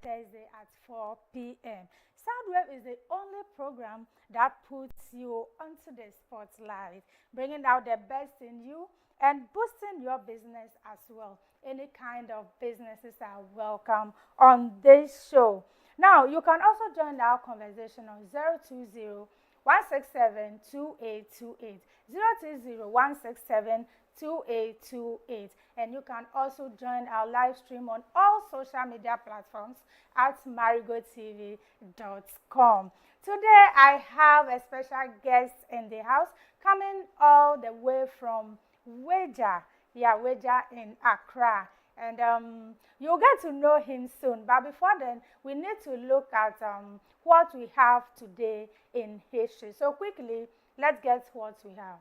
Thursday at 4 p.m. Soundwave is the only program that puts you onto the spotlight, bringing out the best in you and boosting your business as well. Any kind of businesses are welcome on this show. Now, you can also join our conversation on 020 167 2828, 020 167 2828, and you can also join our live stream on all social media platforms at maregotv.com. Today I have a special guest in the house coming all the way from Weja in Accra, and you'll get to know him soon. But before then, we need to look at what we have today in history. So quickly, let's get what we have.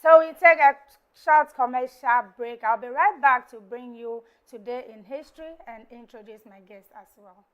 So we take a short commercial break. I'll be right back to bring you today in history and introduce my guest as well.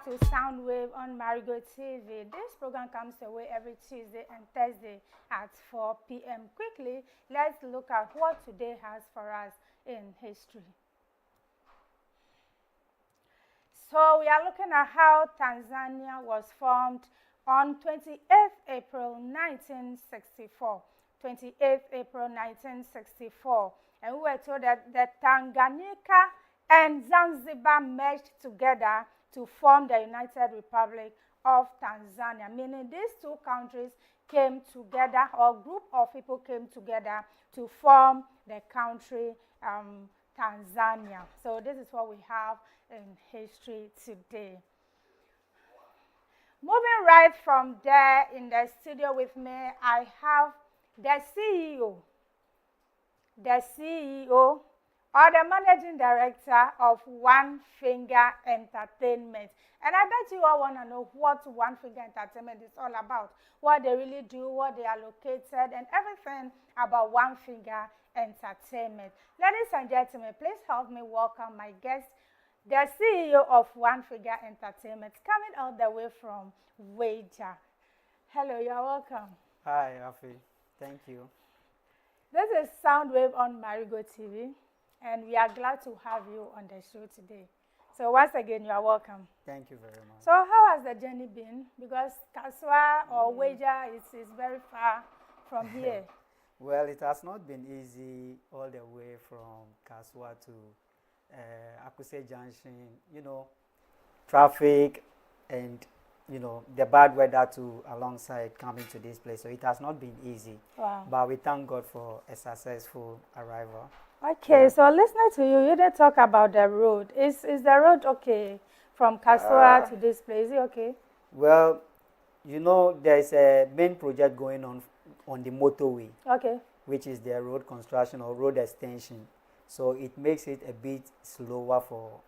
To Soundwave on Marego TV. This program comes away every Tuesday and Thursday at 4 p.m. Quickly, let's look at what today has for us in history. So we are looking at how Tanzania was formed on 28th April 1964. 28th April 1964. And we were told that the Tanganyika and Zanzibar merged together to form the United Republic of Tanzania, meaning these two countries came together, or a group of people came together to form the country Tanzania. So this is what we have in history today. Moving right from there, in the studio with me, I have the CEO or the managing director of One Finger Entertainment. And I bet you all want to know what One Finger Entertainment is all about, what they really do, what they are located, and everything about One Finger Entertainment. Ladies and gentlemen, please help me welcome my guest, the CEO of One Finger Entertainment, coming all the way from Wager. Hello, you're welcome. Hi, Afi. Thank you. This is Soundwave on Marego TV, and we are glad to have you on the show today. So once again, you are welcome. Thank you very much. So how has the journey been? Because Kaswa or Wager is very far from here. Well, it has not been easy all the way from Kaswa to Akuse Junction. Traffic and the bad weather too alongside coming to this place. So it has not been easy. Wow. But we thank God for a successful arrival. Okay, yeah. So listening to you, you didn't talk about the road. Is the road okay from Kaswa to this place? Is it okay? Well, there's a main project going on the motorway. Okay. Which is the road construction or road extension. So it makes it a bit slower for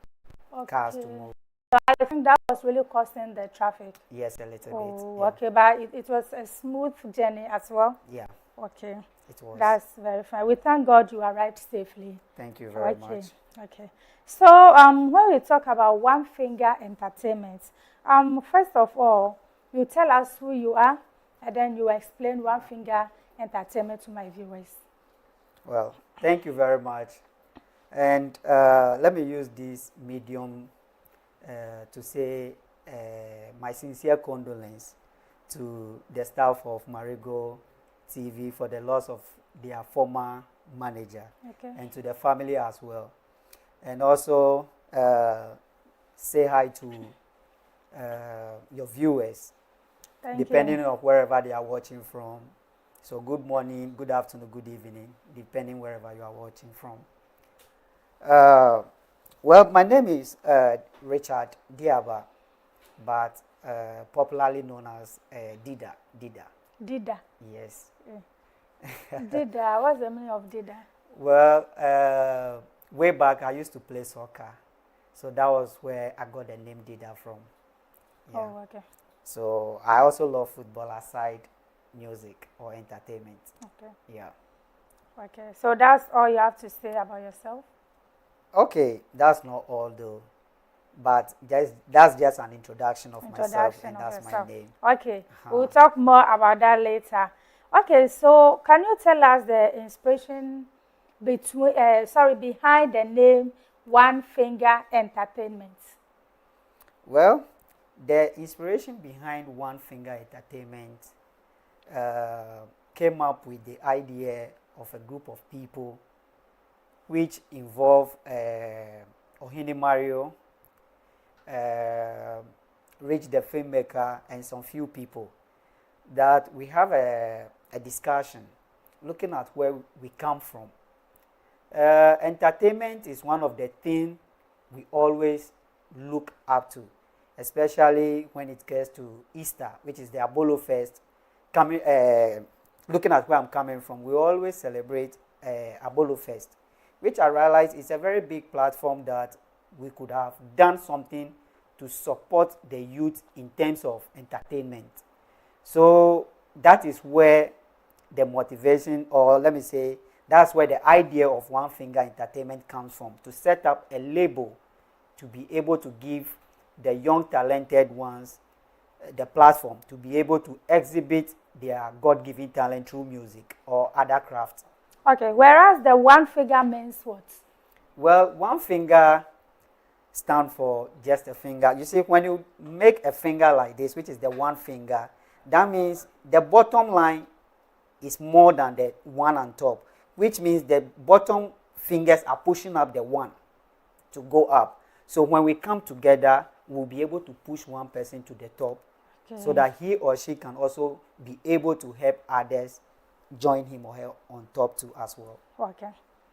cars to move. So I think that was really causing the traffic. Yes, a little bit. Oh, yeah. Okay, but it was a smooth journey as well? Yeah. Okay. It was. That's very fine. We thank God you arrived safely. Thank you very much. Okay. So when we talk about One Finger Entertainment, first of all, you tell us who you are, and then you explain One Finger Entertainment to my viewers. Well, thank you very much. And let me use this medium to say my sincere condolence to the staff of Marego TV for the loss of their former manager, and to the family as well. And also say hi to your viewers, depending on wherever they are watching from. So good morning, good afternoon, good evening, depending wherever you are watching from. Well, my name is Richard Diaba, but popularly known as Dida. Dida? Yes. Dida, what's the meaning of Dida? Well, way back I used to play soccer. So that was where I got the name Dida from. Yeah. Oh, okay. So I also love football aside music or entertainment. Okay. Yeah. Okay. So that's all you have to say about yourself? Okay, that's not all though. But that's just an introduction of myself, and that's my name. Okay. We'll talk more about that later. Okay, so can you tell us the inspiration behind the name One Finger Entertainment? Well, the inspiration behind One Finger Entertainment came up with the idea of a group of people which involve Ohini Mario, Rich the filmmaker, and some few people, that we have a discussion looking at where we come from. Entertainment is one of the things we always look up to, especially when it gets to Easter, which is the Abolo Fest. Looking at where I'm coming from, we always celebrate Abolo Fest, which I realize is a very big platform that we could have done something to support the youth in terms of entertainment. So that is where the motivation, or let me say, that's where the idea of One Finger Entertainment comes from, to set up a label to be able to give the young talented ones the platform to be able to exhibit their God-given talent through music or other crafts. Okay, whereas the One Finger means what? Well, One Finger stands for just a finger. You see, when you make a finger like this, which is the one finger, that means the bottom line is more than the one on top, which means the bottom fingers are pushing up the one to go up. So when we come together, we'll be able to push one person to the top, so that he or she can also be able to help others join him or her on top too as well. Okay.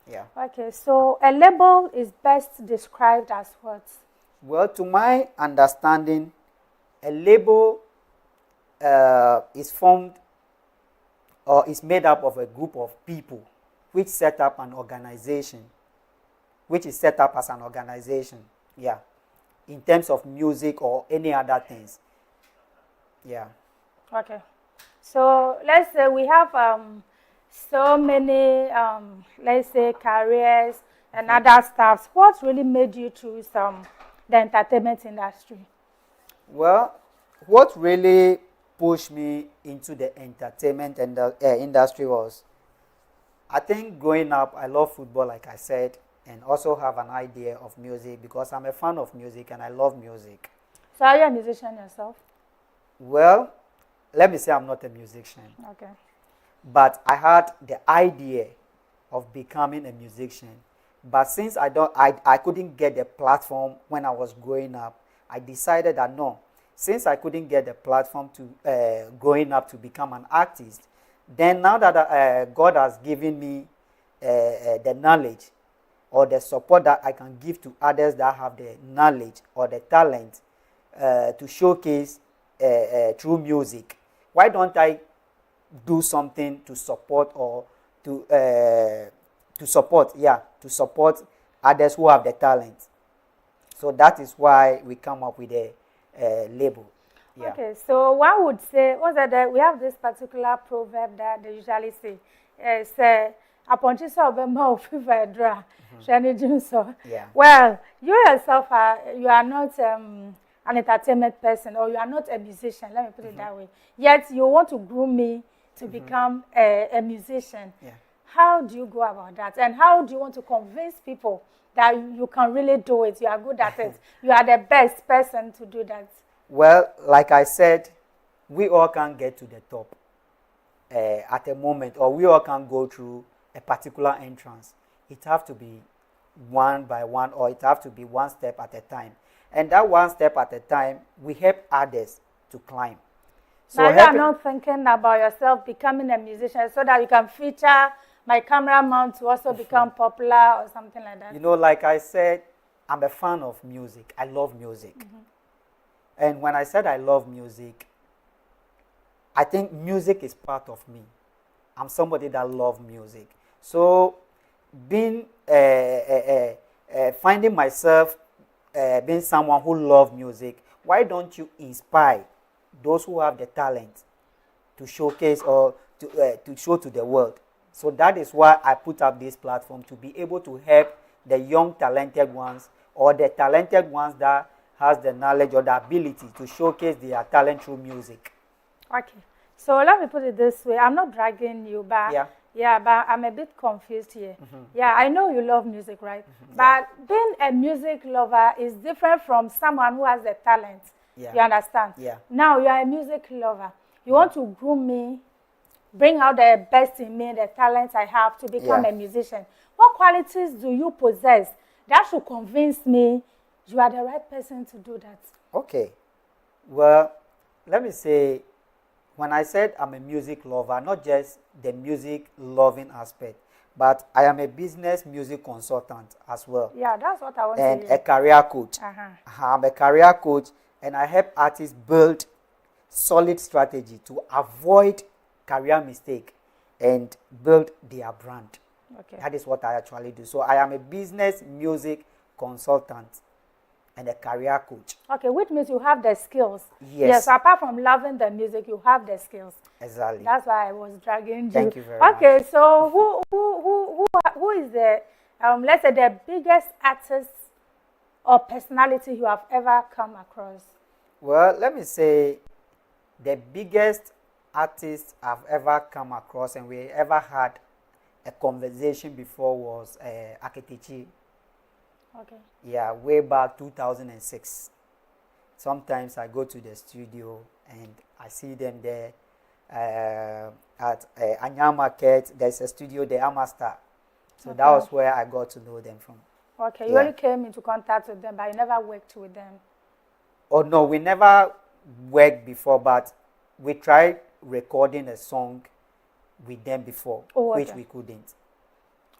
Yeah. Okay, so a label is best described as what? Well, to my understanding, a label is formed or is made up of a group of people which set up an organization which is set up as an organization. Yeah, in terms of music or any other things. Yeah. Okay. So let's say we have so many, let's say, careers and other stuffs. What really made you choose the entertainment industry? Well, what really pushed me into the entertainment and industry was, I think growing up, I love football, like I said, and also have an idea of music because I'm a fan of music and I love music. So are you a musician yourself? Well, let me say I'm not a musician, Okay. but I had the idea of becoming a musician. But since I couldn't get the platform when I was growing up, I decided that no, since I couldn't get the platform to growing up to become an artist, then now that God has given me the knowledge or the support that I can give to others that have the knowledge or the talent to showcase through music, why don't I do something to support or to support others who have the talent? So that is why we come up with a label. Yeah. Okay, so one would say, what's that? We have this particular proverb that they usually say, say, "Upon Yeah. well, you yourself you are not an entertainment person or you are not a musician. Let me put it that way. Yet you want to groom me to become a musician. Yeah. How do you go about that? And how do you want to convince people that you can really do it? You are good at it. You are the best person to do that. Well, like I said, we all can get to the top at a moment, or we all can go through a particular entrance. It have to be one by one, or it have to be one step at a time. And that one step at a time, we help others to climb. So now you are not thinking about yourself becoming a musician so that you can feature my cameraman to also become popular or something like that? You know, like I said, I'm a fan of music. I love music. And when I said I love music, I think music is part of me. I'm somebody that loves music. So being finding myself being someone who loves music, why don't you inspire those who have the talent to showcase or to show to the world? So that is why I put up this platform, to be able to help the young talented ones or the talented ones that has the knowledge or the ability to showcase their talent through music. Okay. So let me put it this way. I'm not dragging you, but but I'm a bit confused here. Yeah, I know you love music, right? But being a music lover is different from someone who has the talent. You understand? Yeah. Now you are a music lover. You want to groom me, bring out the best in me, the talents I have to become a musician. What qualities do you possess that should convince me you are the right person to do that? Okay. Well, let me say, when I said I'm a music lover, not just the music loving aspect, but I am a business music consultant as well. Yeah, that's what I want to And hear. a career coach. I'm a career coach, and I help artists build solid strategy to avoid career mistake and build their brand. Okay. That is what I actually do. So I am a business music consultant and a career coach. Okay, which means you have the skills. Yes. Yes, apart from loving the music, you have the skills. Exactly. That's why I was dragging you. Thank you very much. Okay, so who is the let's say the biggest artist or personality you have ever come across? Well, let me say the biggest artist I've ever come across and we ever had a conversation before was Aketechi. Okay. Yeah, way back 2006. Sometimes I go to the studio and I see them there at Anya Market. There's a studio there, Amaster. So that was where I got to know them from. Okay, you only came into contact with them, but you never worked with them. Oh no, we never worked before, but we tried recording a song with them before, which we couldn't.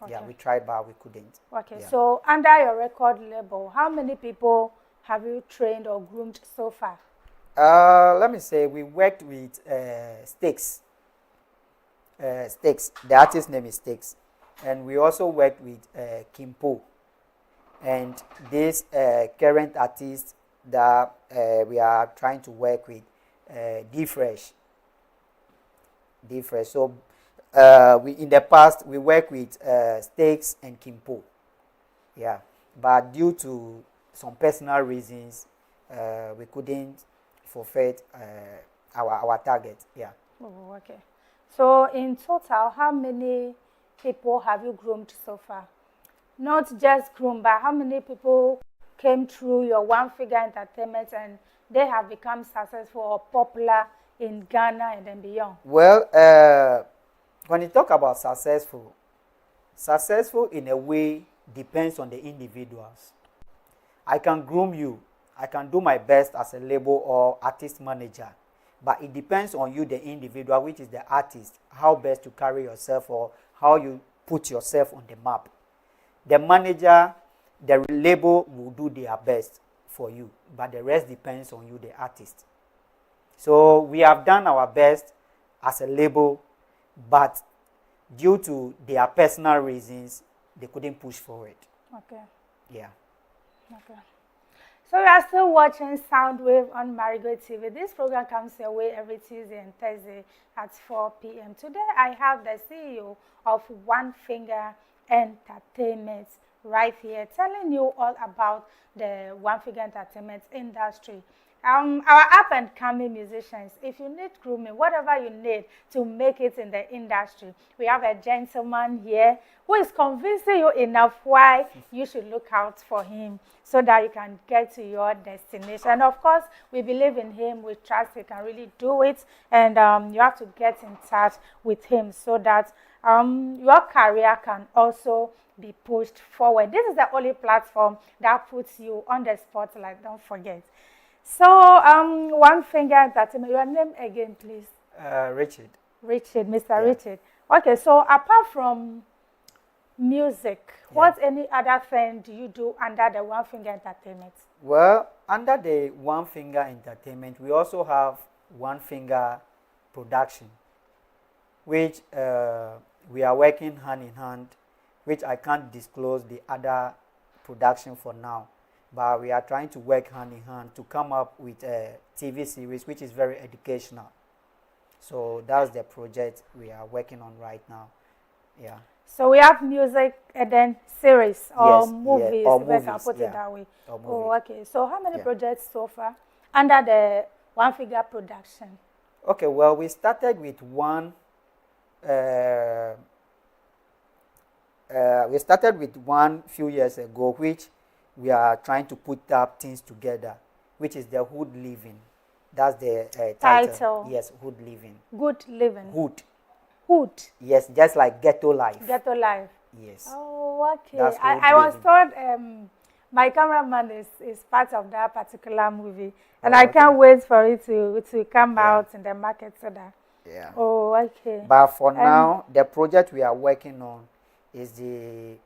Okay. Yeah, we tried, but we couldn't. Okay, so under your record label, how many people have you trained or groomed so far? Let me say we worked with Sticks. Sticks. The artist's name is Sticks. And we also worked with Kimpo. And this current artist that we are trying to work with, D-Fresh. So we in the past we worked with Steaks and Kimpo. Yeah, but due to some personal reasons, we couldn't fulfill our target. Yeah. Oh, okay. So in total, how many people have you groomed so far? Not just groomed, but how many people came through your One Figure Entertainment and they have become successful or popular in Ghana and then beyond? Well, when you talk about successful in a way depends on the individuals. I can groom you. I can do my best as a label or artist manager. But it depends on you, the individual, which is the artist, how best to carry yourself or how you put yourself on the map. The manager, the label will do their best for you, but the rest depends on you, the artist. So we have done our best as a label, but due to their personal reasons, they couldn't push forward. Okay. Yeah. Okay. So we are still watching Soundwave on Marego TV. This program comes your way every Tuesday and Thursday at 4 p.m. Today I have the CEO of One Finger Entertainment right here telling you all about the One Figure Entertainment industry. Our up-and-coming musicians, if you need grooming, whatever you need to make it in the industry, we have a gentleman here who is convincing you enough why you should look out for him so that you can get to your destination. And of course, we believe in him, we trust he can really do it, and you have to get in touch with him so that your career can also be pushed forward. This is the only platform that puts you on the spotlight, don't forget. So, One Finger Entertainment, your name again, please? Richard. Richard, Mr. Richard. Okay, so apart from music, what any other thing do you do under the One Finger Entertainment? Well, under the One Finger Entertainment, we also have One Finger Production, which we are working hand in hand, which I can't disclose the other production for now. But we are trying to work hand in hand to come up with a TV series which is very educational. So that's the project we are working on right now. Yeah. So we have music and then series or yes, movies, yeah, or if movies, I can put it that way. Oh, okay. So how many projects so far under the One Figure production? Okay, well, we started with one few years ago, which we are trying to put up things together, which is the Hood Living. That's the title. Yes, Hood Living. Good living. Hood. Hood. Yes, just like ghetto life. Ghetto life. Yes. Oh, okay. That's I was told my cameraman is part of that particular movie, and I can't wait for it to come out in the market so that. Yeah. Oh, okay. But for now, the project we are working on is the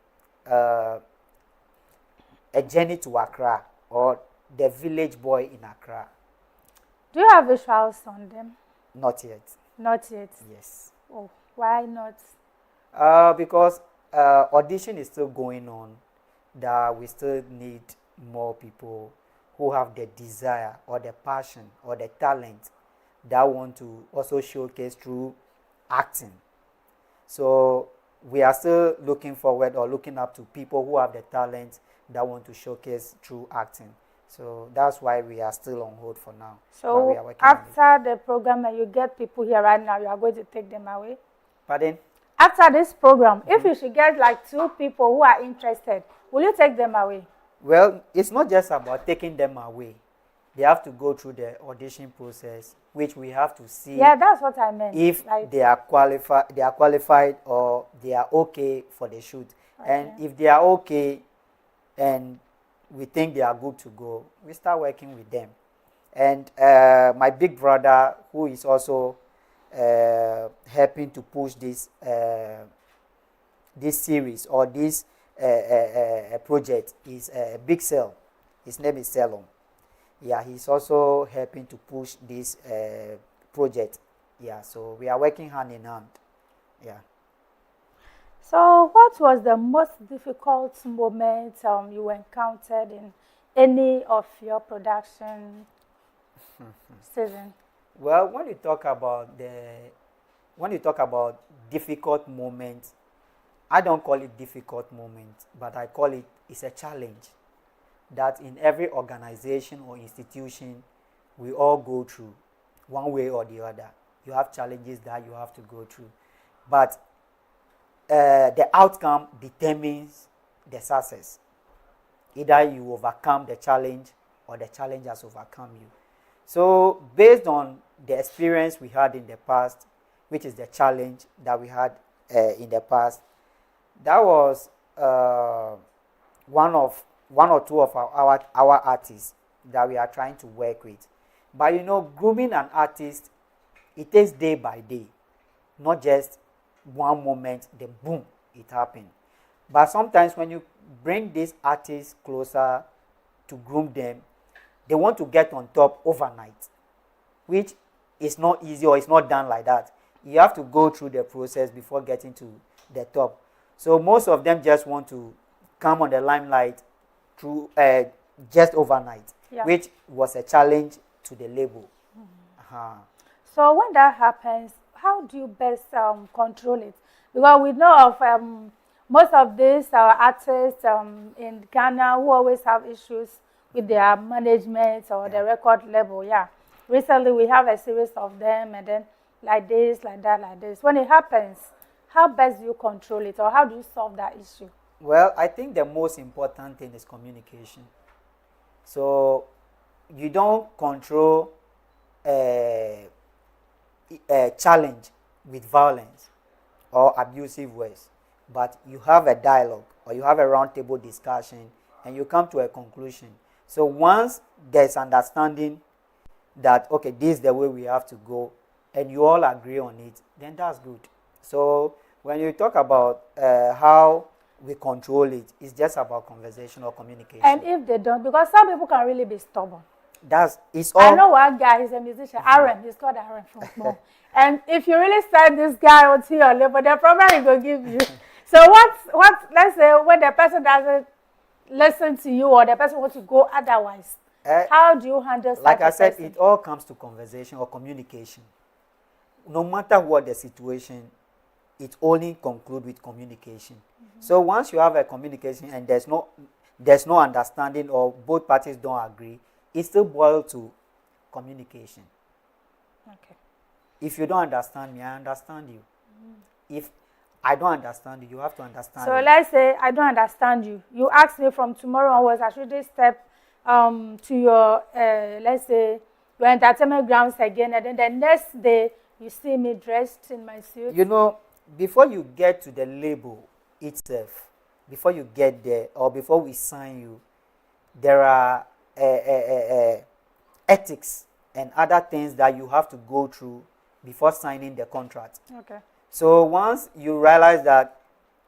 A Journey to Accra, or The Village Boy in Accra. Do you have visuals on them? Not yet. Not yet? Yes. Oh, why not? Because audition is still going on, that we still need more people who have the desire or the passion or the talent that want to also showcase through acting. So we are still looking forward or looking up to people who have the talent that want to showcase through acting. So that's why we are still on hold for now. So after the program and you get people here right now, you are going to take them away? Pardon? After this program, if you should get like 2 people who are interested, will you take them away? Well, it's not just about taking them away. They have to go through the audition process, which we have to see. Yeah, that's what I meant. If they are qualified or they are okay for the shoot. Okay. And if they are okay and we think they are good to go, we start working with them. And my big brother, who is also helping to push this series or this project, is Big Cell. His name is Selom. Yeah, he's also helping to push this project. Yeah, so we are working hand in hand. Yeah. So, what was the most difficult moment you encountered in any of your production season? Well, when you talk about difficult moments, I don't call it difficult moments, but I call it's a challenge that in every organization or institution we all go through one way or the other. You have challenges that you have to go through, but the outcome determines the success. Either you overcome the challenge or the challenge has overcome you. So, based on the experience we had in the past, which is the challenge that we had in the past, that was one or two of our artists that we are trying to work with. But grooming an artist, it takes day by day, not just one moment, then boom, it happened. But sometimes when you bring these artists closer to groom them, they want to get on top overnight, which is not easy or it's not done like that. You have to go through the process before getting to the top. So most of them just want to come on the limelight through just overnight, Yeah. which was a challenge to the label. So when that happens, how do you best control it? Because we know of most of these artists in Ghana who always have issues with their management or the record label. Yeah. Recently, we have a series of them, and then like this, like that, like this. When it happens, how best do you control it, or how do you solve that issue? Well, I think the most important thing is communication. So you don't control a challenge with violence or abusive words, but you have a dialogue or you have a roundtable discussion and you come to a conclusion. So once there's understanding that, okay, this is the way we have to go, and you all agree on it, then that's good. So when you talk about how we control it, it's just about conversation or communication. And if they don't, because some people can really be stubborn. It's all. I know one guy, he's a musician, Aaron, he's called Aaron from small. And if you really send this guy onto your level, the problem he will give you. So let's say when the person doesn't listen to you or the person wants to go otherwise, how do you handle such like I a said, person? it all comes to conversation or communication. No matter what the situation, it only concludes with communication. So once you have a communication and there's no understanding or both parties don't agree, it still boils to communication. Okay. If you don't understand me, I understand you. If I don't understand you, you have to understand So me. let's say I don't understand you. You ask me from tomorrow onwards, I should step to your, let's say, your entertainment grounds again, and then the next day you see me dressed in my suit. Before you get to the label itself, before you get there or before we sign you, there are ethics and other things that you have to go through before signing the contract. Okay. So once you realize that,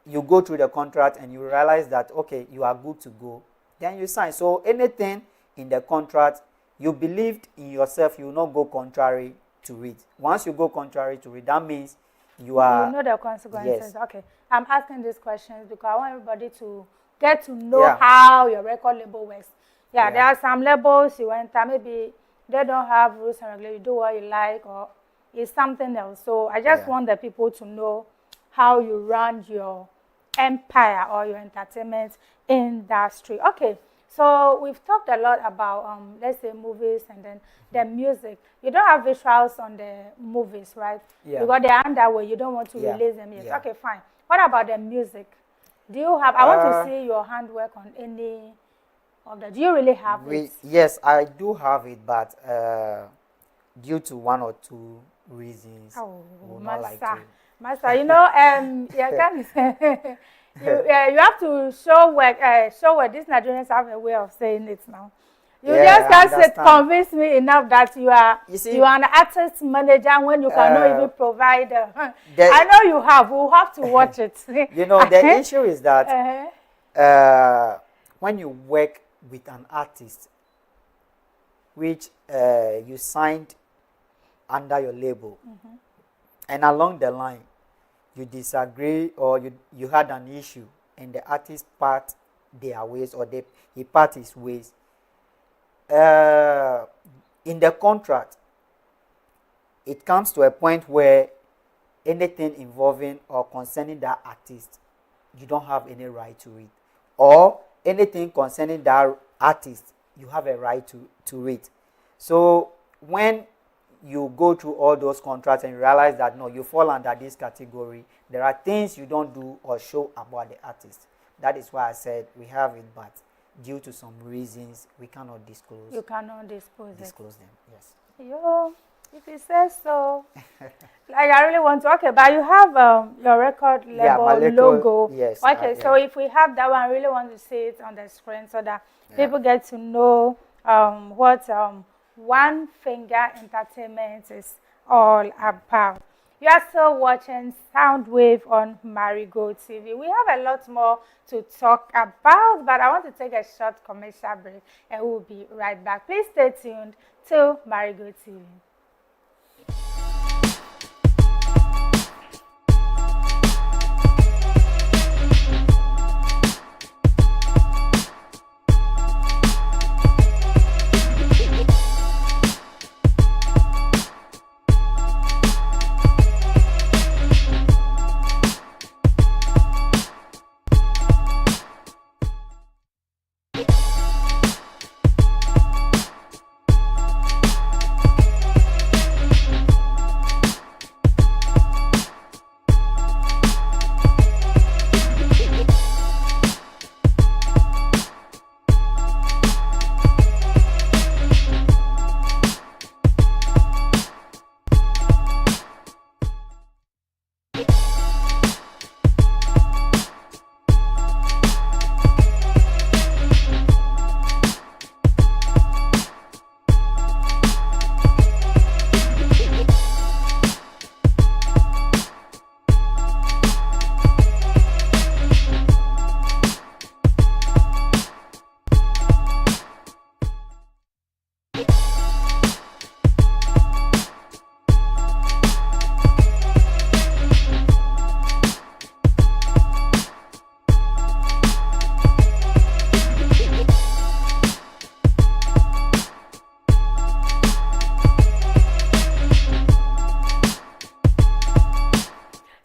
you go through the contract and you realize that, okay, you are good to go, then you sign. So anything in the contract, you believed in yourself, you will not go contrary to it. Once you go contrary to it, that means you are... You know the consequences. Yes. Okay. I'm asking these questions because I want everybody to get to know Yeah. how your record label works. Yeah, Yeah. there are some labels you enter, maybe they don't have rules and regulations. You do what you like, or it's something else. So I just want the people to know how you run your empire or your entertainment industry. Okay, so we've talked a lot about, let's say, movies and then the music. You don't have visuals on the movies, right? Yeah. Because they're underway. You don't want to release them yet. Yeah. Okay, fine. What about the music? Do you have, I want to see your handwork on any of that. Do you really have it? Yes, I do have it, but due to one or two reasons, would not like to. Master, you have to show work. These Nigerians have a way of saying it now. You just can't convince me enough that you are an artist manager when you cannot even provide. I know you have. We'll have to watch it. The issue is that when you work with an artist, which you signed under your label, and along the line, you disagree, or you had an issue, and the artist part their ways, or he part his ways, in the contract, it comes to a point where anything involving or concerning that artist, you don't have any right to it, or anything concerning that artist, you have a right to it. So when you go through all those contracts and you realize that no, you fall under this category, there are things you don't do or show about the artist. That is why I said we have it, but due to some reasons, we cannot disclose. You cannot disclose them. Yes. Yo, if you say so. Like, I really want to. Okay, but you have your record label logo. Yes. Okay, so if we have that one, I really want to see it on the screen so that people get to know what One Finger Entertainment is all about. You are still watching Soundwave on Marego TV. We have a lot more to talk about, but I want to take a short commercial break and we'll be right back. Please stay tuned to Marego TV.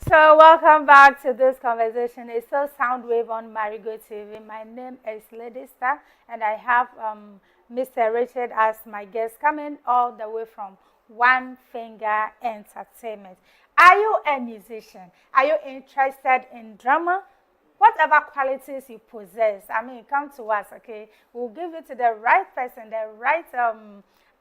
So welcome back to this conversation. It's still Soundwave on Marego TV. My name is Lady Star, and I have Mr. Richard as my guest, coming all the way from One Finger Entertainment. Are you a musician? Are you interested in drama? Whatever qualities you possess, I mean, come to us, okay? We'll give it to the right person, the right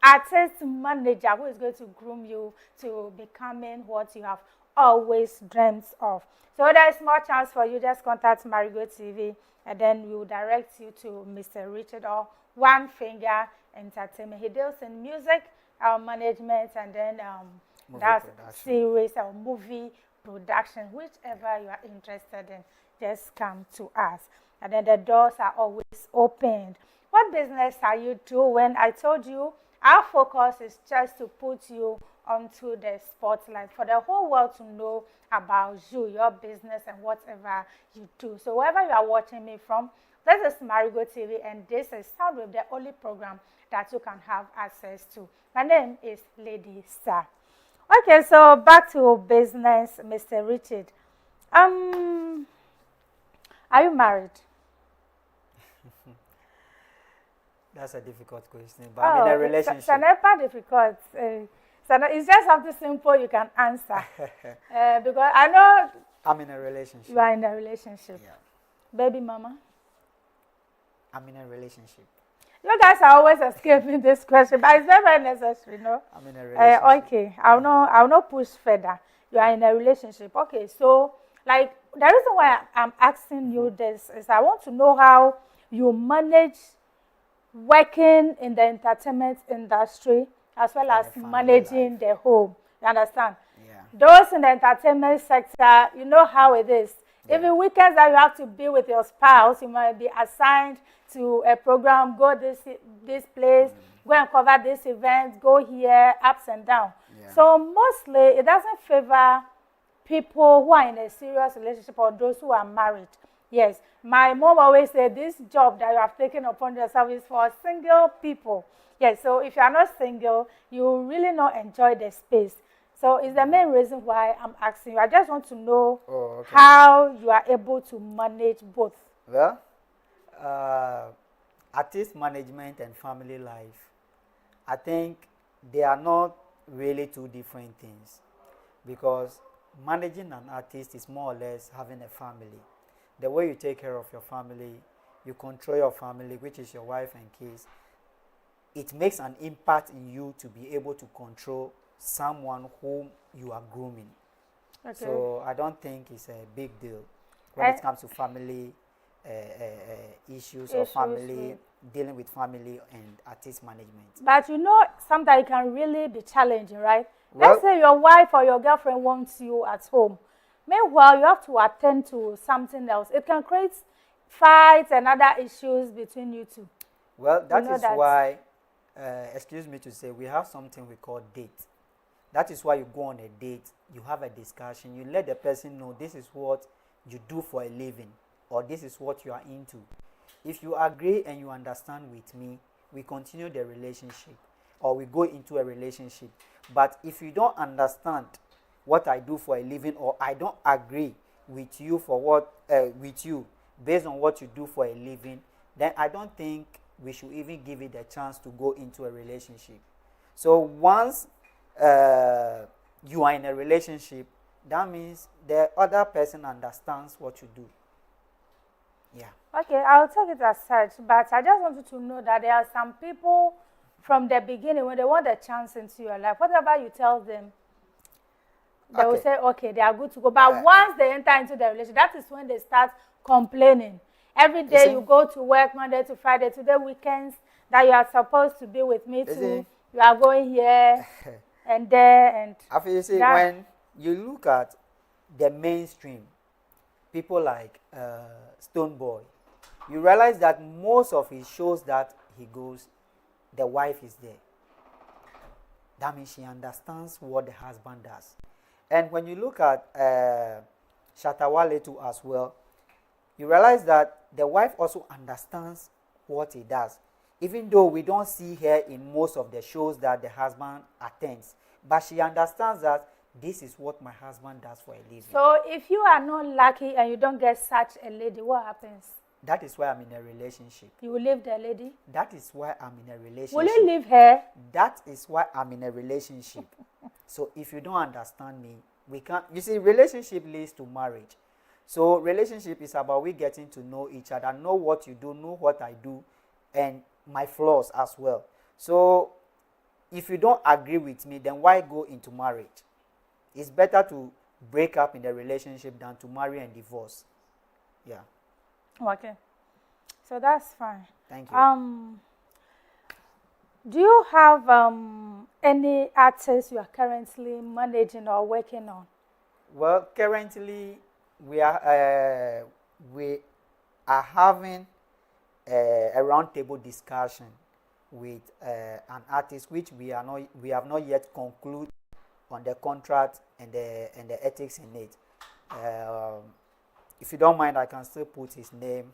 artist manager who is going to groom you to becoming what you have always dreamt of. So there is more chance for you. Just contact Marego TV, and then we will direct you to Mr. Richard or One Finger Entertainment. He deals in music, management, and then that's series or movie production, whichever you are interested in. Just come to us, and then the doors are always opened. What business are you doing? I told you our focus is just to put you onto the spotlight for the whole world to know about you, your business, and whatever you do. So wherever you are watching me from, this is Marego TV, and this is Soundwave, the only program that you can have access to. My name is Lady Star. Okay, so back to business, Mr. Richard. Are you married? That's a difficult question, but I'm in a relationship. It's never difficult. So it's just something simple you can answer. Because I know I'm in a relationship. You are in a relationship. Yeah. Baby mama? I'm in a relationship. You guys are always escaping this question, but it's very necessary, no? I'm in a relationship. Okay, I'll not push further. You are in a relationship. Okay, so like the reason why I'm asking you this is I want to know how you manage working in the entertainment industry as well as managing the home. You understand? Yeah. Those in the entertainment sector, you know how it is. Yeah. Even weekends that you have to be with your spouse, you might be assigned to a program, go this place, go and cover this event, go here, ups and down. Yeah. So mostly it doesn't favor people who are in a serious relationship or those who are married. Yes, my mom always said this job that you have taken upon yourself is for single people. Yes, so if you are not single, you will really not enjoy the space. So it's the main reason why I'm asking you. I just want to know how you are able to manage both. Well, artist management and family life, I think they are not really two different things, because managing an artist is more or less having a family. The way you take care of your family, you control your family, which is your wife and kids, it makes an impact in you to be able to control someone whom you are grooming. Okay. So I don't think it's a big deal when it comes to family issues or family, dealing with family and artist management. But you know, sometimes it can really be challenging, right? Well, let's say your wife or your girlfriend wants you at home. Meanwhile, you have to attend to something else. It can create fights and other issues between you two. Well, that is why, excuse me to say, we have something we call date. That is why you go on a date, you have a discussion, you let the person know this is what you do for a living, or this is what you are into. If you agree and you understand with me, we continue the relationship, or we go into a relationship. But if you don't understand what I do for a living, or I don't agree with you for what with you based on what you do for a living, then I don't think we should even give it a chance to go into a relationship. So once you are in a relationship, that means the other person understands what you do. Yeah. Okay, I'll take it as such, but I just want you to know that there are some people from the beginning, when they want a chance into your life, whatever you tell them, they will say, okay, they are good to go. But once they enter into the relationship, that is when they start complaining. Every day you go to work, Monday to Friday, to the weekends, that you are supposed to be with me too. You are going here and there. And after you see, when you look at the mainstream, people like Stone Boy, you realize that most of his shows that he goes, the wife is there. That means she understands what the husband does. And when you look at Shatawale too as well, you realize that the wife also understands what he does. Even though we don't see her in most of the shows that the husband attends, but she understands that this is what my husband does for a living. So if you are not lucky and you don't get such a lady, what happens? That is why I'm in a relationship. You will leave the lady? That is why I'm in a relationship. Will you leave her? That is why I'm in a relationship. So if you don't understand me, we can't. You see, relationship leads to marriage. So relationship is about we getting to know each other, know what you do, know what I do, and my flaws as well. So if you don't agree with me, then why go into marriage? It's better to break up in the relationship than to marry and divorce. Yeah. Okay. So that's fine. Thank you. Do you have any artists you are currently managing or working on? Well, currently we are having a roundtable discussion with an artist which we have not yet concluded on the contract and the ethics in it. If you don't mind, I can still put his name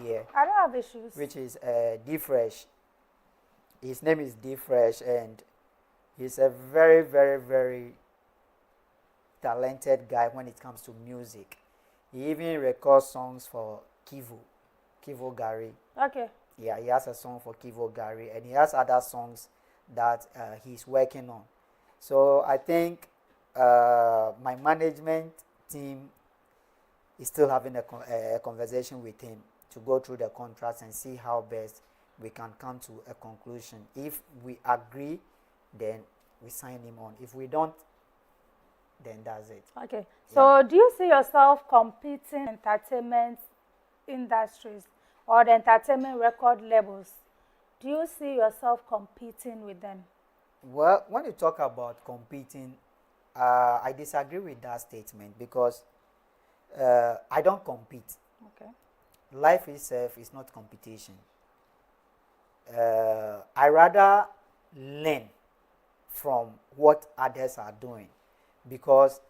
here. I don't have issues. Which is D-Fresh. His name is D-Fresh, and he's a very, very, very talented guy when it comes to music. He even records songs for Kivo Gary. Okay. Yeah, he has a song for Kivo Gary, and he has other songs that he's working on. So I think my management team is still having a conversation with him to go through the contracts and see how best we can come to a conclusion. If we agree, then we sign him on. If we don't, then that's it. Okay. So do you see yourself competing in entertainment industries or the entertainment record labels? Do you see yourself competing with them? Well, when you talk about competing, I disagree with that statement because I don't compete. Okay. Life itself is not competition. I rather learn from what others are doing, because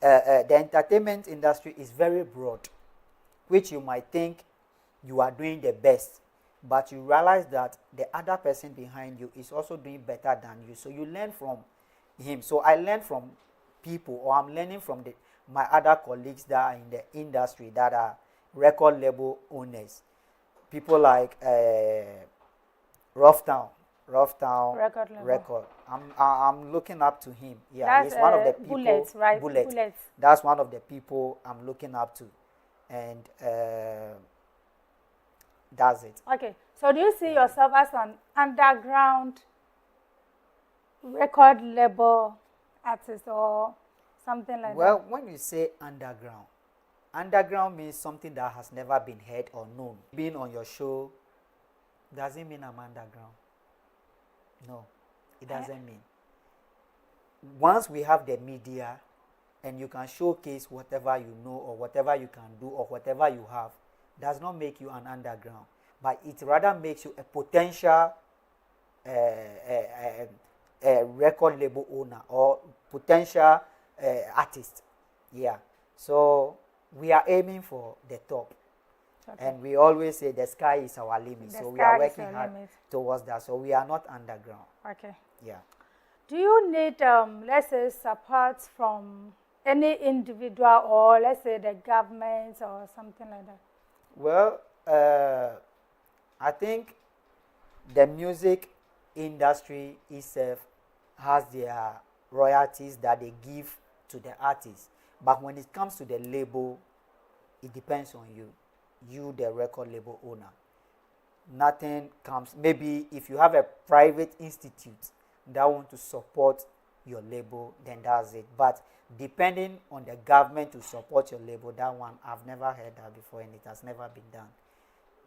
the entertainment industry is very broad, which you might think you are doing the best, but you realize that the other person behind you is also doing better than you. So you learn from him. So I learn from people, or I'm learning from my other colleagues that are in the industry that are record label owners. People like Rough Town Record label. Record. I'm looking up to him. Yeah, That's he's one of the people. Bullets, right? Bullet. Bullets. That's one of the people I'm looking up to, and that's it. Okay. So do you see yourself as an underground record label artist or something like Well, when you say underground means something that has never been heard or known. Being on your show doesn't mean I'm underground. No, it doesn't mean. Once we have the media and you can showcase whatever you know or whatever you can do or whatever you have, does not make you an underground, but it rather makes you a potential record label owner or potential artist. Yeah. So we are aiming for the top. Okay. And we always say the sky is our limit. So we are working hard towards that. So we are not underground. Okay. Yeah. Do you need, let's say, support from any individual or, let's say, the government or something like that? Well, I think the music industry itself has their royalties that they give to the artists. But when it comes to the label, it depends on you, the record label owner. Nothing comes. Maybe if you have a private institute that want to support your label, then that's it. But depending on the government to support your label, that one, I've never heard that before, and it has never been done.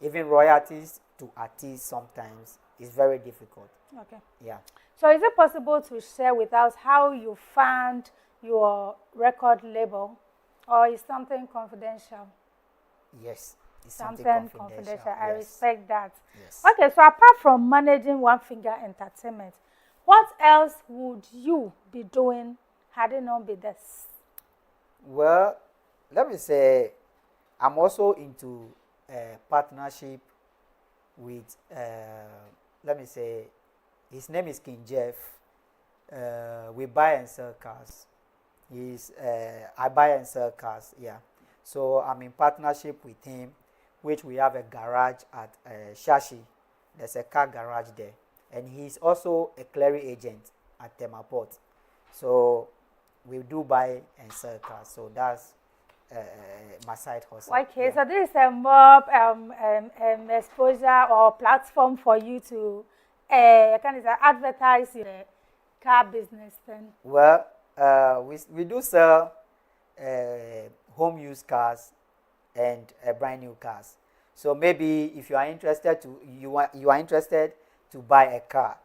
Even royalties to artists sometimes is very difficult. Okay. Yeah. So is it possible to share with us how you found your record label, or is something confidential? Yes. It's Something confidential. I respect that. Yes. Okay, so apart from managing One Finger Entertainment, what else would you be doing had it not been this? Well, let me say, I'm also into partnership with, let me say, his name is King Jeff. We buy and sell cars. I buy and sell cars, yeah. So I'm in partnership with him, which we have a garage at Shashi. There's a car garage there. And he's also a clearing agent at Temaport. So we do buy and sell cars. So that's my side hustle. Okay, yeah. so this is a more exposure or platform for you to kind of advertise your car business then. Well, we do sell home use cars and brand new cars. So maybe if you are interested you are interested to buy a car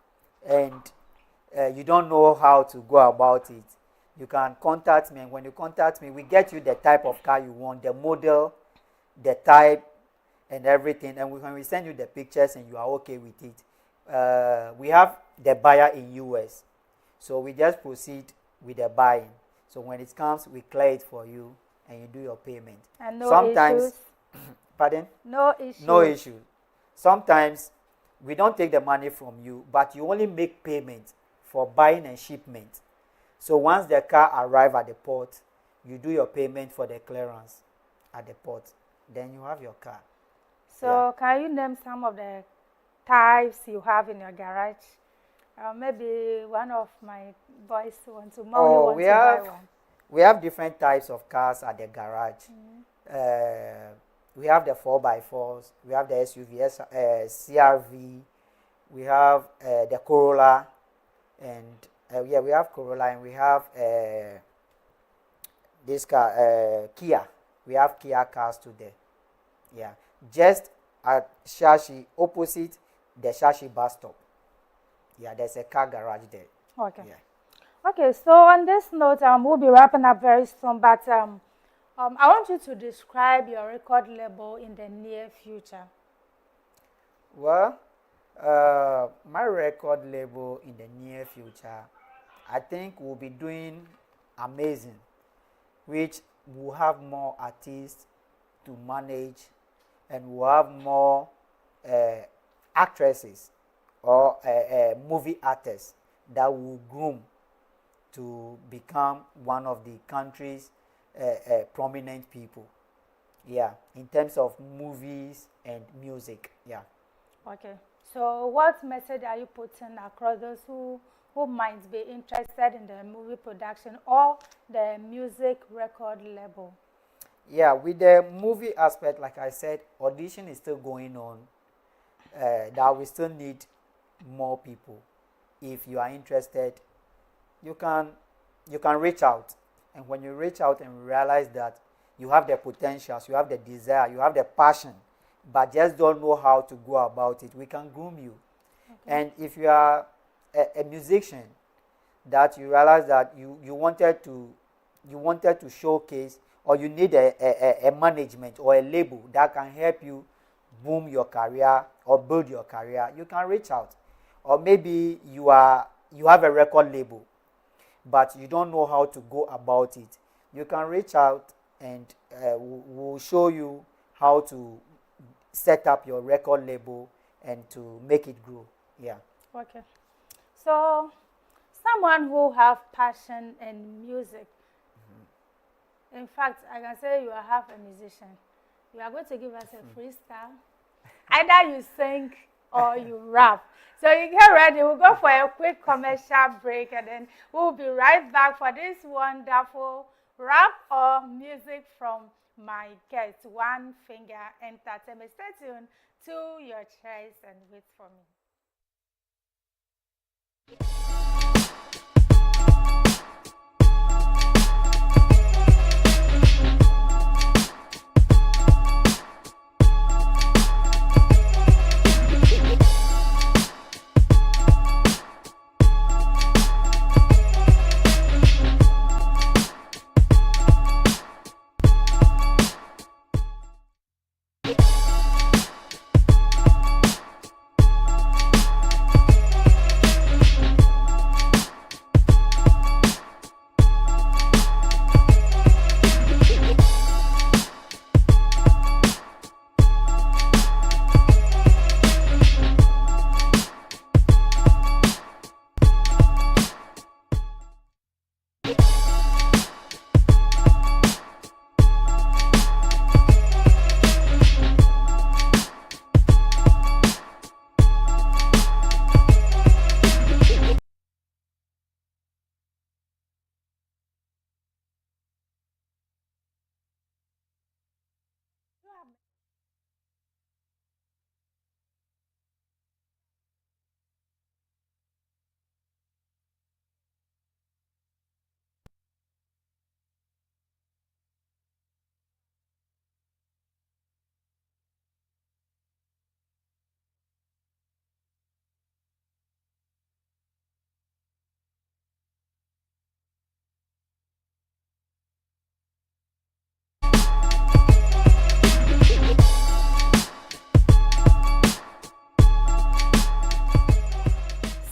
and you don't know how to go about it, you can contact me, and when you contact me, we get you the type of car you want, the model, the type, and everything. And when we send you the pictures and you are okay with it, we have the buyer in US, so we just proceed with the buying. So when it comes, we clear it for you and you do your payment. And no Sometimes, issues? Pardon? No issue. No issue. Sometimes we don't take the money from you, but you only make payment for buying and shipment. So once the car arrives at the port, you do your payment for the clearance at the port. Then you have your car. So can you name some of the types you have in your garage? Maybe one of my boys want to buy one. We have different types of cars at the garage. We have the 4x4s, we have the SUV, CRV, we have the Corolla, and we have Corolla, and we have this car, Kia. We have Kia cars today. Yeah, just at Shashi, opposite the Shashi bus stop. Yeah, there's a car garage there. Okay. Yeah. Okay, so on this note, we'll be wrapping up very soon, but I want you to describe your record label in the near future. Well, my record label in the near future, I think we'll be doing amazing. which will have more artists to manage, and will have more actresses or movie artists that will groom to become one of the country's prominent people. Yeah, in terms of movies and music. Yeah. Okay. So what message are you putting across those who might be interested in the movie production or the music record label? Yeah, with the movie aspect, like I said, audition is still going on. That we still need more people. If you are interested, you can reach out, and when you reach out and realize that you have the potentials, you have the desire, you have the passion, but just don't know how to go about it, we can groom you. Okay. And if you are a musician that you realize that you wanted to showcase, or you need a management or a label that can help you boom your career or build your career, you can reach out. Or maybe you have a record label, but you don't know how to go about it, you can reach out, and we'll show you how to set up your record label and to make it grow. Yeah. Okay. So, someone who have passion in music. Mm-hmm. In fact, I can say you are half a musician. You are going to give us a freestyle. Either you sing or you rap. So you get ready. We'll go for a quick commercial break, and then we'll be right back for this wonderful rap or music from my guest, One Finger Entertainment. Stay tuned to your chairs and wait for me.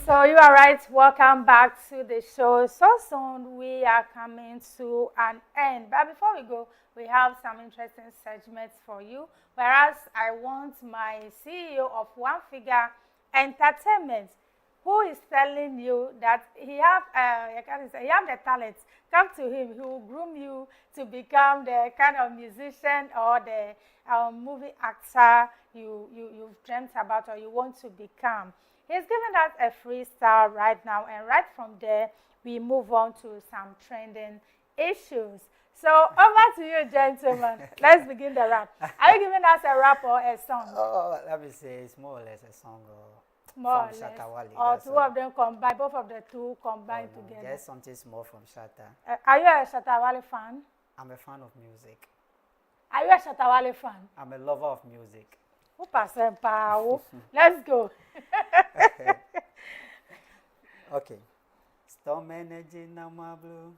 So you are right. Welcome back to the show. So soon we are coming to an end. But before we go, we have some interesting segments for you. Whereas I want my CEO of One Figure Entertainment, who is telling you that he have the talent. Come to him. He will groom you to become the kind of musician or the movie actor you've dreamt about or you want to become. He's giving us a freestyle right now, and right from there, we move on to some trending issues. So, over to you, gentlemen. Let's begin the rap. Are you giving us a rap or a song? Oh, let me say it's more or less a song. More or less. Or two of them combined, both of the two combined together. There's something small from Shatta. Are you a Shatta Wale fan? I'm a fan of music. Are you a Shatta Wale fan? I'm a lover of music. Let's go. Okay. Storm energy na mablu.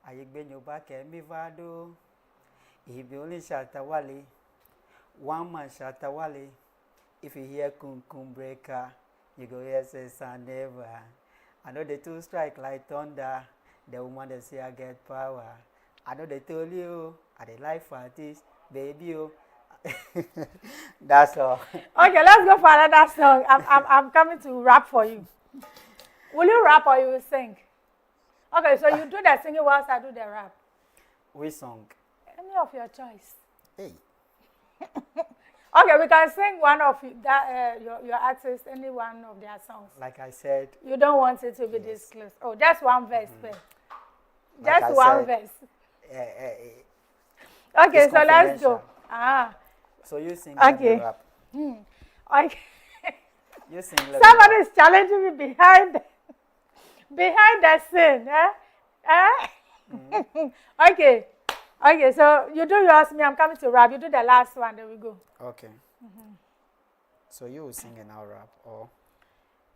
Ayigbe nyoba kemi vado. If you only Shatta Wale, one man Shatta Wale. If you hear kum kum breaker, you go hear say son never. I know the two strike like thunder. The woman they say I get power. I know they told you, I dey like for this, baby. Oh. That's all. Okay, let's go for another song. I'm coming to rap for you. Will you rap or you will sing? Okay, so you do the singing whilst I do the rap. Which song? Any of your choice. Hey. Okay, we can sing one of your artists, any one of their songs. Like I said. You don't want it to be this close. Oh, just one verse, Like just one verse. Okay, so let's go. So you sing okay. rap. Okay. You sing. Somebody is challenging me behind the scene. Okay. Okay, so you do yours, me, I'm coming to rap. You do the last one, then we go. Okay. So you will sing and I'll rap, or?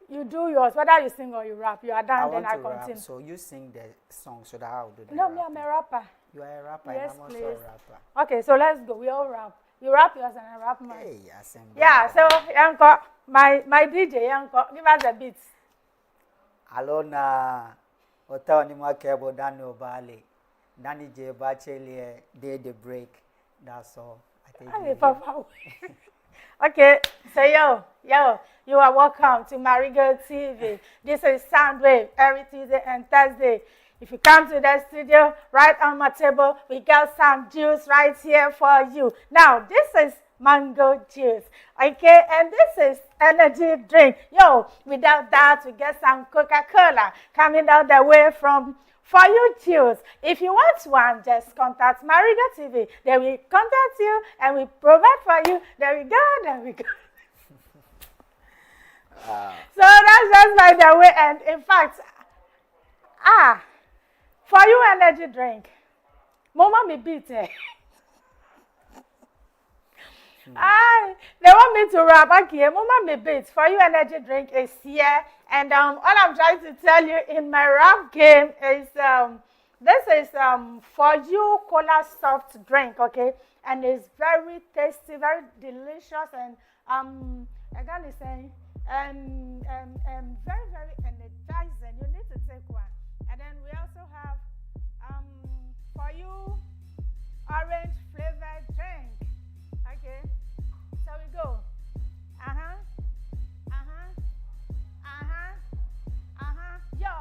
You do yours, whether you sing or you rap. You are done, then I continue. Rap, so you sing the song, so that I'll do the No, rapping. me, I'm a rapper. You are a rapper, yes, and I'm also please. a rapper. Okay, so let's go. We all rap. You rap yours and I rap mine. Hey, assemble. Yeah, so Yanko, my DJ, Yanko, give us the beats. Alona, Ota Onima Kebo Dano Bali, Danny J. Bachelier, Day the Break. That's all. I think. Okay, so yo, you are welcome to Marego TV. This is Soundwave every Tuesday and Thursday. If you come to the studio, right on my table, we got some juice right here for you. Now, this is mango juice, okay? And this is energy drink. Yo, without that, we get some Coca-Cola coming out the way from For You Juice. If you want one, just contact Marego TV. Then we contact you and we provide for you. There we go. So that's just by the way. And in fact, For You energy drink. Mama me beat it. They want me to rap. Okay, Mama me beat. For You energy drink is here. And all I'm trying to tell you in my rap game is this is For You Cola soft drink, okay? And it's very tasty, very delicious, and I gotta say, very, very energizing. You need to take one. And then we also have For You orange flavored drink. Okay, so we go. Yo.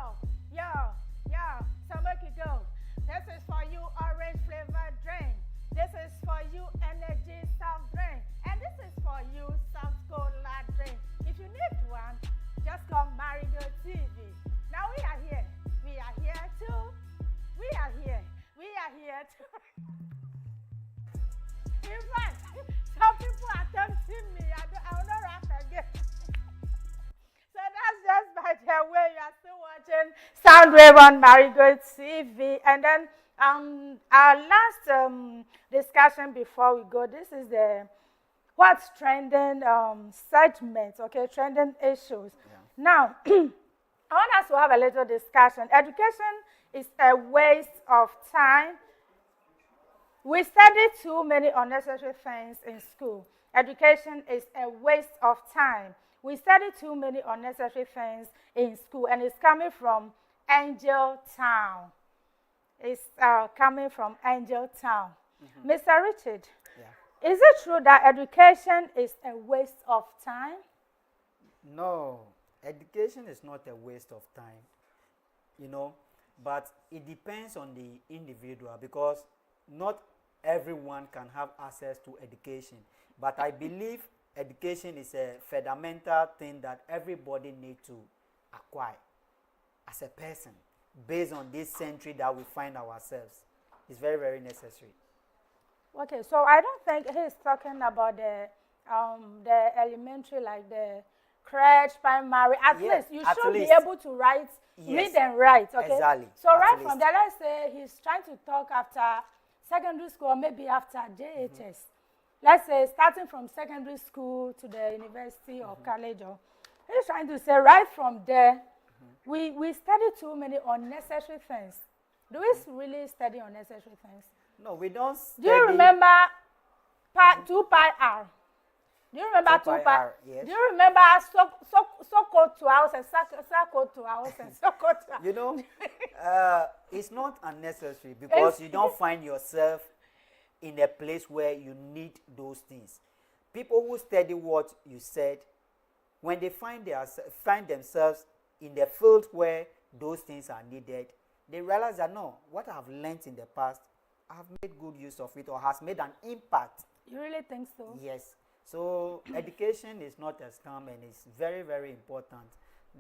So make it go. This is For You orange flavored drink. This is For You energy soft drink. And this is For You soft cola drink. If you need one, just call Marego TV. Now we are here. We are here too. We are here too. In fact, some people are tempting me. I will not rap again. So that's just by the way. You are still watching Soundwave on Marego TV. And then our last discussion before we go, this is the what's trending segment, okay, trending issues. Yeah. Now, I want us to have a little discussion. Education is a waste of time. We study too many unnecessary things in school. Education is a waste of time. We study too many unnecessary things in school, and it's coming from Angel Town. It's coming from Angel Town. Mr. Richard, is it true that education is a waste of time? No, education is not a waste of time, but it depends on the individual, because not everyone can have access to education. But I believe education is a fundamental thing that everybody needs to acquire as a person, based on this century that we find ourselves. It's very, very necessary. Okay, so I don't think he's talking about the elementary, like the crèche, primary. At least you should be able to write, read and write, okay? Exactly. So right from there, let's say he's trying to talk after secondary school, or maybe after JHS. Let's say starting from secondary school to the university or college. Or he's trying to say right from there, we study too many unnecessary things. Do we really study unnecessary things? No, we don't study. Do you remember 2 pi r? Do you remember 2 pi r? Yes. Do you remember so code to house and so code to house and so code to house? It's not unnecessary because It's, you don't find yourself in a place where you need those things. People who study what you said, when they find themselves in the field where those things are needed, they realize that no, what I've learned in the past, I've made good use of it or has made an impact. you really think so? Yes. So education is not a scam, and it's very, very important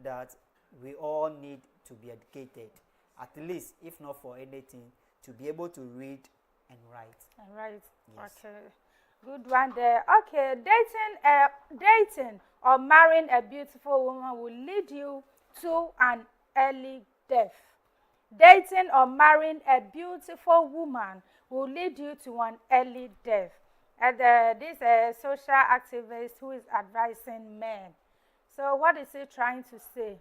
that we all need to be educated, at least if not for anything, to be able to read and write. All right. Yes. Okay. Good one there. Okay. Dating or marrying a beautiful woman will lead you to an early death. Dating or marrying a beautiful woman will lead you to an early death. And this social activist who is advising men. So what is he trying to say?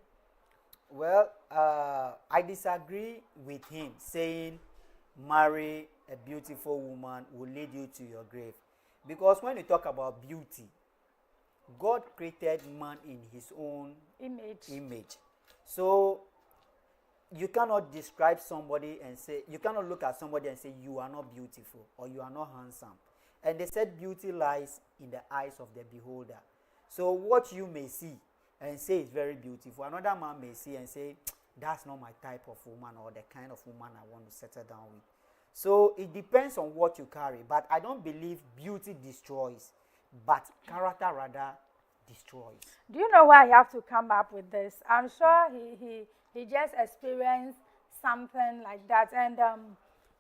Well, I disagree with him saying marry a beautiful woman will lead you to your grave. Because when you talk about beauty, God created man in his own image. So you cannot describe somebody and say, you cannot look at somebody and say you are not beautiful or you are not handsome. And they said beauty lies in the eyes of the beholder. So what you may see and say is very beautiful, another man may see and say, that's not my type of woman or the kind of woman I want to settle down with. So it depends on what you carry. But I don't believe beauty destroys, but character rather destroys. Do you know why I have to come up with this? I'm sure he just experienced something like that. And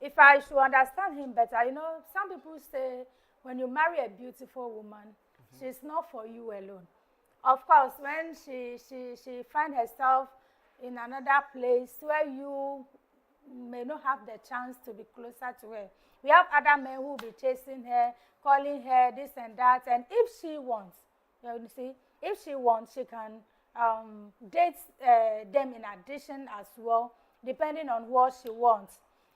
if I should understand him better, you know, some people say when you marry a beautiful woman, she's not for you alone. Of course, when she finds herself in another place where you may not have the chance to be closer to her. We have other men who will be chasing her, calling her this and that. And if she wants, you see, if she wants, she can date them in addition as well, depending on what she wants.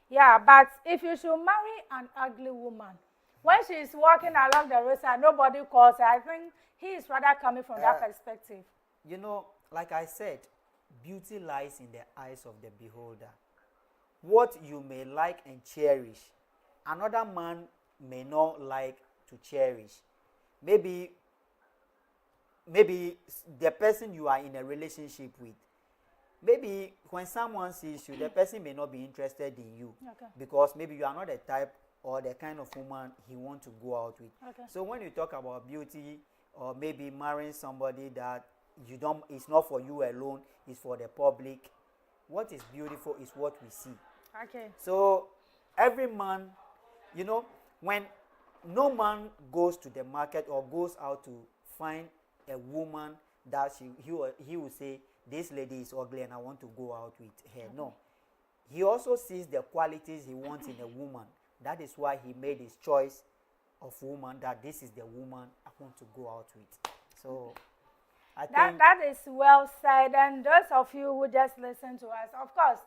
Yeah, but if you should marry an ugly woman, when she is walking along the roadside, nobody calls her. I think he is rather coming from that perspective. You know, like I said, beauty lies in the eyes of the beholder. What you may like and cherish, another man may not like to cherish. Maybe the person you are in a relationship with, maybe when someone sees you, the person may not be interested in you. Okay. Because maybe you are not the type or the kind of woman he wants to go out with. Okay. So when you talk about beauty or maybe marrying somebody that you don't, it's not for you alone, it's for the public. What is beautiful is what we see. Okay. So every man, you know, when no man goes to the market or goes out to find a woman that he will say, this lady is ugly and I want to go out with her. No. He also sees the qualities he wants in a woman. That is why he made his choice of woman, that this is the woman I want to go out with. So I think that is well said. And those of you who just listen to us, of course,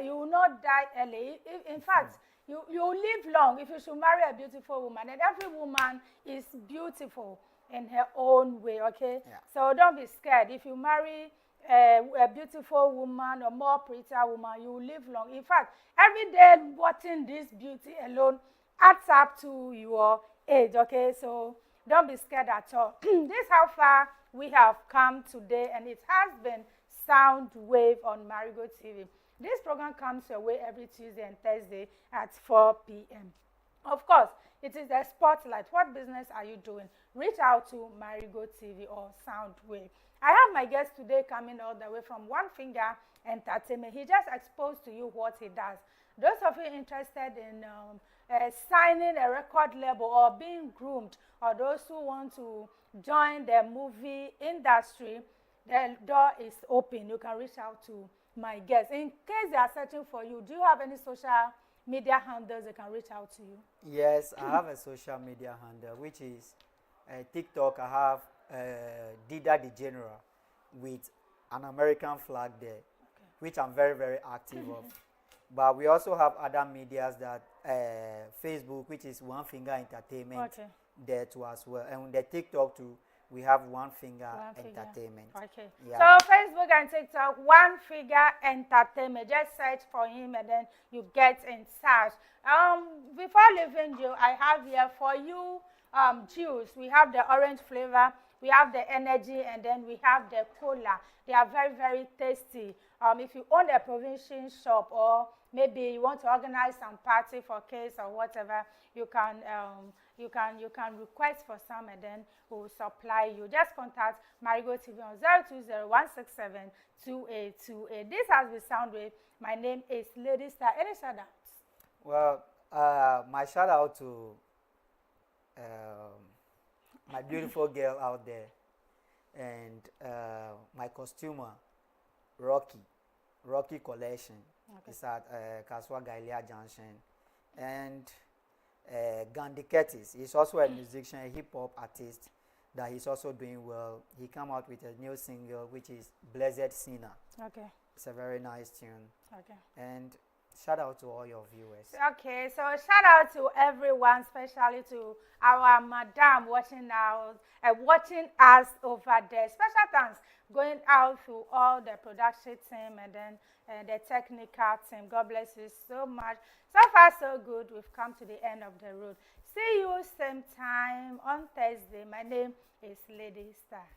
you will not die early. In fact, you live long if you should marry a beautiful woman. And every woman is beautiful in her own way, okay? Yeah. So don't be scared. If you marry a beautiful woman or more prettier woman, you will live long. In fact, every day watching this beauty alone adds up to your age, okay? So don't be scared at all. This is how far we have come today, and it has been Sound Wave on Marego TV. This program comes your way every Tuesday and Thursday at 4 p.m. Of course, it is a spotlight. What business are you doing? Reach out to Marego TV or Soundwave. I have my guest today coming all the way from One Finger Entertainment. He just exposed to you what he does. Those of you interested in signing a record label or being groomed, or those who want to join the movie industry, the door is open. You can reach out to my guests. In case they are searching for you, do you have any social media handles they can reach out to you? yes, I have a social media handle, which is TikTok. I have Dida the General with an American flag there, which I'm very, very active of. But we also have other medias that Facebook, which is One Finger Entertainment, there too as well. And the TikTok too, we have One Finger One Figure. Entertainment. Okay. Yeah. So Facebook and TikTok, One Figure Entertainment. Just search for him and then you get in touch. Before leaving you, I have here for you juice. We have the orange flavor, we have the energy, and then we have the cola. They are very, very tasty. If you own a provision shop or maybe you want to organize some party for kids or whatever, you can request for some and then we will supply you. Just contact Marego TV on 020-167-2828. This has been Soundwave. My name is Lady Star. Any shout outs? Well, my shout out to my beautiful girl out there and my costumer, Rocky Collection. Okay. It's at Kaswa Gailia Junction. And Gandhi Curtis, he's also a musician, a hip-hop artist that he's also doing well. He came out with a new single, which is Blessed Sinner. Okay. It's a very nice tune. Okay. And shout out to all your viewers. Okay, so shout out to everyone, especially to our madam watching us over there. Special thanks going out to all the production team and then the technical team. God bless you so much. So far, so good. We've come to the end of the road. See you same time on Thursday. My name is Lady Star.